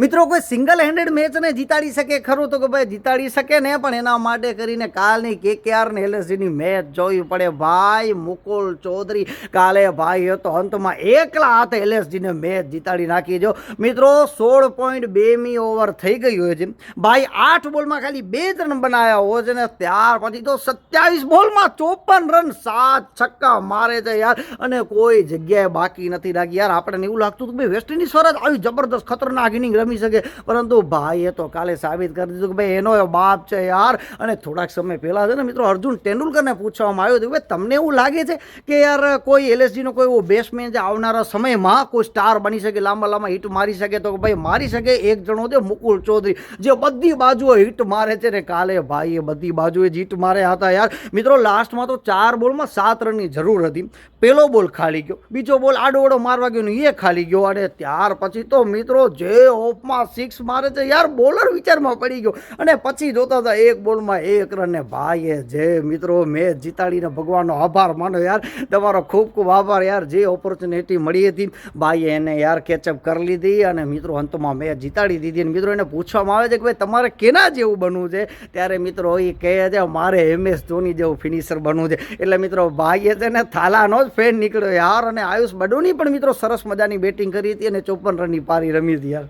મિત્રો કોઈ single handed મેચને જીતાડી શકે ખરું તો કે ભાઈ જીતાડી શકે ને, પણ એના માટે કરીને કાલની KKR ને LSGની મેચ જોવી પડે ભાઈ. મુકુલ ચૌધરી કાલે ભાઈ તો અંતમાં એકલા હાથે LSGને મેચ જીતાડી નાખી. જો મિત્રો 16.2મી ઓવર થઈ ગઈ હોય છે ભાઈ, 8 બોલમાં ખાલી 2 રન બનાવ્યા હોય છે ને ત્યાર પછી તો 27 બોલમાં 54 રન 7 છક્કા મારે છે યાર, અને કોઈ જગ્યાએ બાકી નથી રાખી યાર. આપણે એવું લાગતું હતું કે ભાઈ વેસ્ટ ઇન્ડિઝ પર જ આવી જબરદસ્ત ખતરનાક ઇનિંગ રમી શકે, પરંતુ ભાઈએ તો કાલે સાબિત કરી દીધું કે ભાઈ એનો બાપ છે યાર. અને થોડાક સમય પહેલા છે ને મિત્રો અર્જુન તેંડુલકરને પૂછવામાં આવ્યું હતું કે તમને એવું લાગે છે કે યાર કોઈ LSGનો કોઈ એવો બેટ્સમેન જે આવનારા સમયમાં કોઈ સ્ટાર બની શકે, લાંબા લાંબા હિટ મારી શકે? તો ભાઈ મારી શકે. એક જણો છે મુકુલ ચૌધરી, જે બધી બાજુએ હિટ મારે છે ને કાલે ભાઈએ બધી બાજુએ જ હિટ માર્યા હતા યાર. મિત્રો લાસ્ટમાં તો 4 બોલમાં 7 રનની જરૂર હતી. પહેલો બોલ ખાલી ગયો, બીજો બોલ આડોડો મારવા ગયો ને એ ખાલી ગયો, અને ત્યાર પછી તો મિત્રો જે ઓફમાં 6 મારે છે યાર, બોલર વિચારમાં પડી ગયો. અને પછી જોતા હતા 1 બોલમાં 1 રન ને ભાઈએ જે મિત્રો મેચ જીતાડીને ભગવાનનો આભાર માનો યાર. તમારો ખૂબ ખૂબ આભાર યાર. જે ઓપોર્ચ્યુનિટી મળી હતી ભાઈએ એને યાર કેચઅપ કરી લીધી અને મિત્રો અંતમાં મેચ જીતાડી દીધી. અને મિત્રો એને પૂછવામાં આવે છે કે ભાઈ તમારે કેના જેવું બનવું છે, ત્યારે મિત્રો એ કહે છે મારે MS ધોની જેવું ફિનિશર બનવું છે. એટલે મિત્રો ભાઈએ છે ને થાલાનો જ ફેન નીકળ્યો યાર. અને આયુષ બડોની પણ મિત્રો સરસ મજાની બેટિંગ કરી હતી અને 54 રનની પારી રમી હતી યાર.